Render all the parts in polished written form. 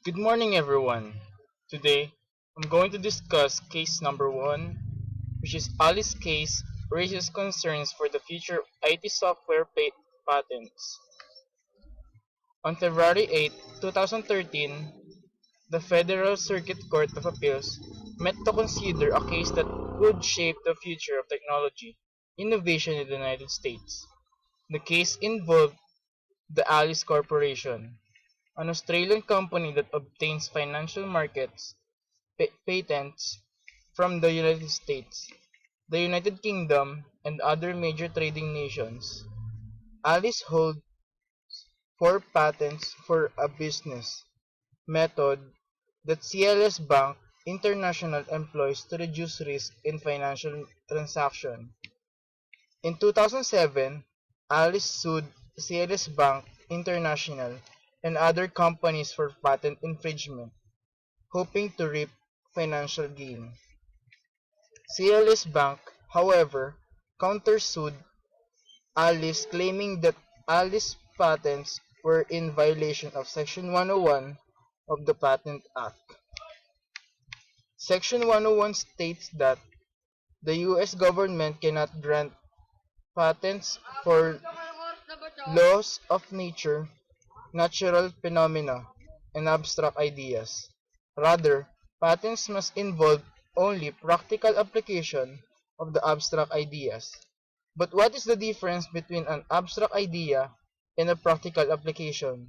Good morning, everyone. Today, I'm going to discuss case number one, which is Alice case raises concerns for the future of IT software patents. On February 8, 2013, the Federal Circuit Court of Appeals met to consider a case that could shape the future of technology innovation in the United States. The case involved the Alice Corporation, an Australian company that obtains financial markets patents from the United States, the United Kingdom, and other major trading nations. Alice holds four patents for a business method that CLS Bank International employs to reduce risk in financial transactions. In 2007, Alice sued CLS Bank International and other companies for patent infringement, hoping to reap financial gain. CLS Bank, however, countersued Alice, claiming that Alice's patents were in violation of Section 101 of the Patent Act. Section 101 states that the U.S. government cannot grant patents for laws of nature, natural phenomena, and abstract ideas. Rather, patents must involve only practical application of the abstract ideas. But what is the difference between an abstract idea and a practical application?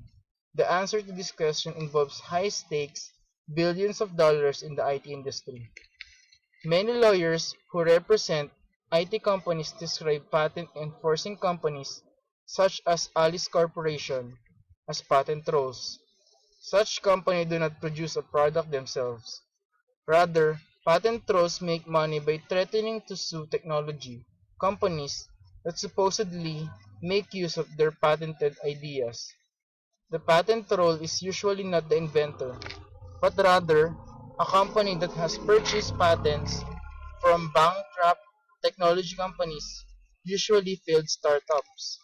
The answer to this question involves high stakes, billions of dollars in the IT industry. Many lawyers who represent IT companies describe patent enforcing companies such as Alice Corporation as patent trolls. Such companies do not produce a product themselves. Rather, patent trolls make money by threatening to sue technology companies that supposedly make use of their patented ideas. The patent troll is usually not the inventor, but rather a company that has purchased patents from bankrupt technology companies, usually failed startups.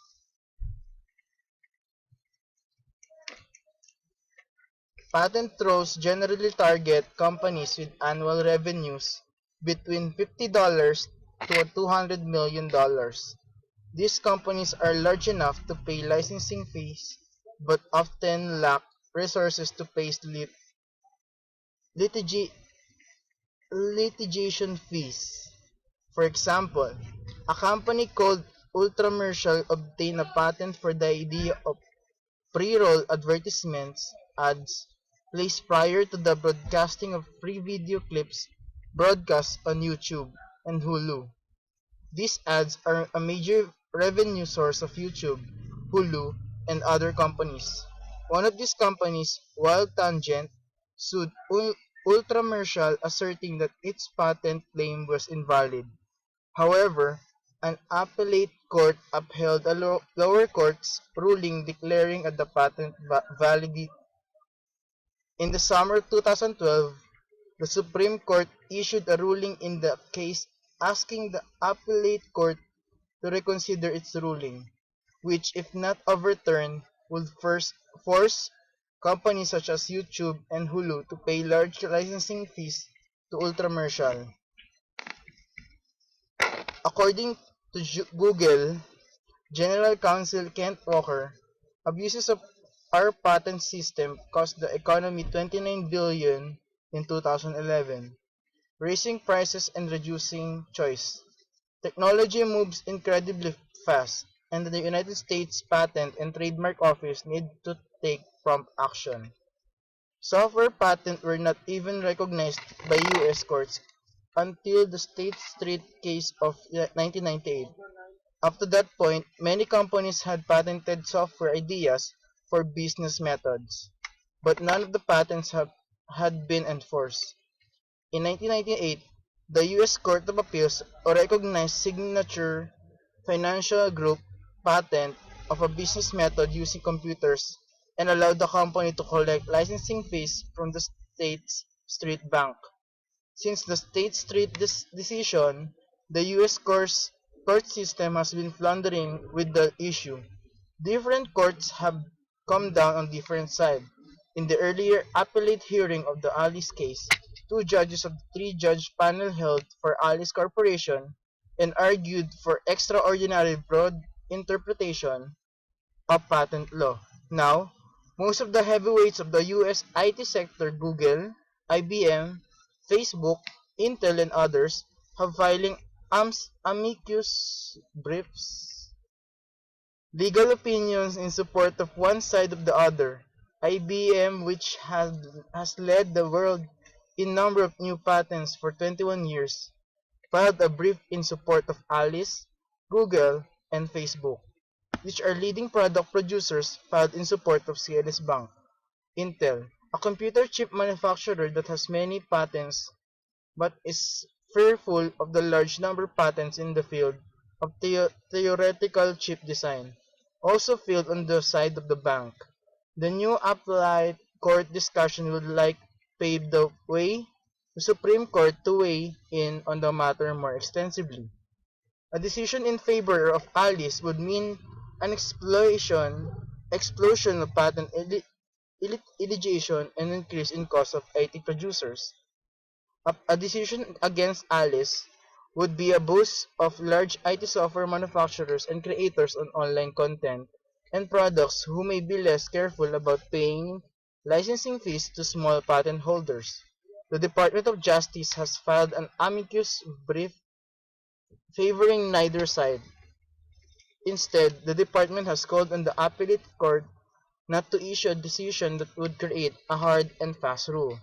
Patent trolls generally target companies with annual revenues between $50 to $200 million. These companies are large enough to pay licensing fees, but often lack resources to pay litigi- litigation fees. For example, a company called Ultramercial obtained a patent for the idea of pre-roll advertisements ads placed prior to the broadcasting of free video clips broadcast on YouTube and Hulu. These ads are a major revenue source of YouTube, Hulu, and other companies. One of these companies, Wild Tangent, sued Ultramercial asserting that its patent claim was invalid. However, an appellate court upheld a lower court's ruling declaring the patent valid. In the summer of 2012, the Supreme Court issued a ruling in the case asking the appellate court to reconsider its ruling, which, if not overturned, would first force companies such as YouTube and Hulu to pay large licensing fees to Ultramercial. According to Google General Counsel Kent Walker, abuses of our patent system cost the economy $29 billion in 2011, raising prices and reducing choice. Technology moves incredibly fast, and the United States Patent and Trademark Office need to take prompt action. Software patents were not even recognized by U.S. courts until the State Street case of 1998. Up to that point, many companies had patented software ideas for business methods, but none of the patents had been enforced. In 1998, the U.S. Court of Appeals recognized Signature Financial Group patent of a business method using computers and allowed the company to collect licensing fees from the State Street Bank. Since the State Street decision, the U.S. court system has been floundering with the issue. Different courts have come down on different sides. In the earlier appellate hearing of the Alice case, two judges of the three-judge panel held for Alice Corporation and argued for extraordinary broad interpretation of patent law. Now, most of the heavyweights of the US IT sector, Google, IBM, Facebook, Intel, and others, have filing amicus briefs, legal opinions in support of one side of the other. IBM, which has led the world in number of new patents for 21 years, filed a brief in support of Alice, Google, and Facebook, which are leading product producers, filed in support of CLS Bank. Intel, a computer chip manufacturer that has many patents but is fearful of the large number of patents in the field of theoretical chip design, also filed on the side of the bank. The new appellate court discussion would like pave the way the Supreme Court to weigh in on the matter more extensively. A decision in favor of Alice would mean an explosion of patent litigation and increase in cost of IT producers. A decision against Alice would be a boost of large IT software manufacturers and creators on online content and products who may be less careful about paying licensing fees to small patent holders. The Department of Justice has filed an amicus brief favoring neither side. Instead, the department has called on the appellate court not to issue a decision that would create a hard and fast rule,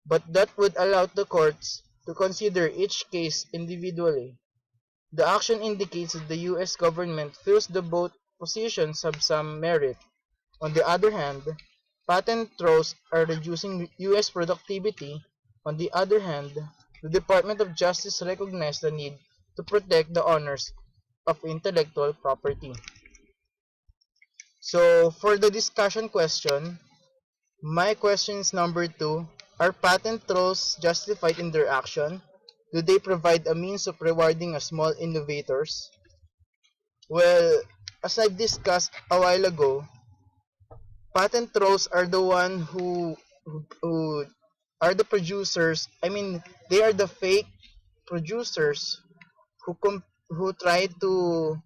but that would allow the courts to consider each case individually. The action indicates that the US government feels the both positions have some merit. On the other hand, patent trolls are reducing US productivity. On the other hand, the Department of Justice recognized the need to protect the owners of intellectual property. So, for the discussion question, my question is number 2. Are patent trolls justified in their action? Do they provide a means of rewarding a small innovators? Well, as I've discussed a while ago, patent trolls are the one who are the producers. I mean, they are the fake producers who try to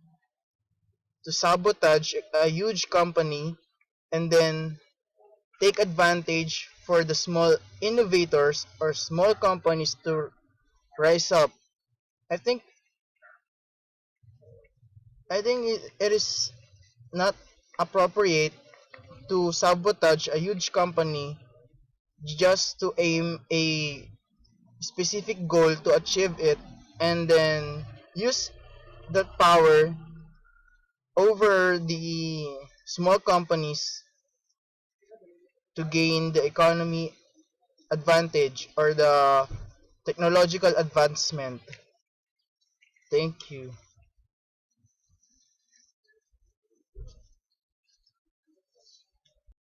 sabotage a huge company and then take advantage for the small innovators or small companies to rise up. I think it is not appropriate to sabotage a huge company just to aim a specific goal to achieve it and then use that power over the small companies to gain the economy advantage or the technological advancement. Thank you.